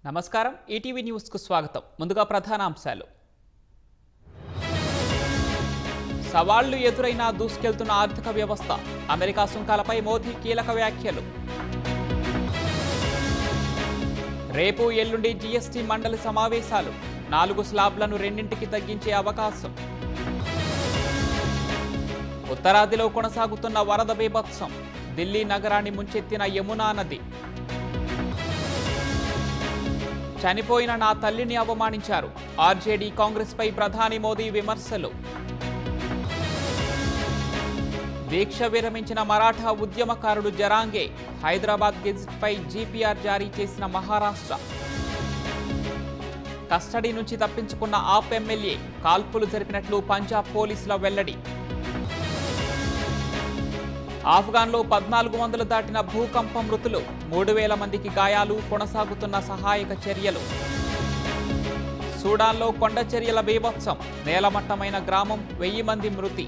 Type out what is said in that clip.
నమస్కారం ETV news కు స్వాగతం. ముందుగా ప్రధానాంశాలు. సవాళ్లు ఎదురైనా దూసుకెళ్తున్న ఆర్థిక వ్యవస్థ. అమెరికా సుంకాలపై మోదీ కీలక వ్యాఖ్యలు. రేపు ఎల్లుండి జీఎస్టీ మండలి సమావేశాలు. 4 స్లాబ్లను 2కి తగ్గించే అవకాశం. ఉత్తరాదిలో కొనసాగుతున్న వరద బీభత్సం. ఢిల్లీ నగరాన్ని ముంచెత్తిన యమునా నది. చనిపోయిన నా తల్లిని అవమానించారు. ఆర్జేడీ కాంగ్రెస్పై ప్రధాని మోదీ విమర్శలు. దీక్ష విరమించిన మరాఠా ఉద్యమకారుడు జరాంగే. హైదరాబాద్ గెజిట్పై జీపీఆర్ జారీ చేసిన మహారాష్ట్ర. కస్టడీ నుంచి తప్పించుకున్న ఆప్ ఎమ్మెల్యే. కాల్పులు జరిపినట్లు పంజాబ్ పోలీసుల వెల్లడి. ఆఫ్ఘన్లో 1400 దాటిన భూకంప మృతులు. 3000 మందికి గాయాలు. కొనసాగుతున్న సహాయక చర్యలు. సూడాన్లో కొండ చర్యల బీభత్సం. నేలమట్టమైన గ్రామం. 1000 మంది మృతి.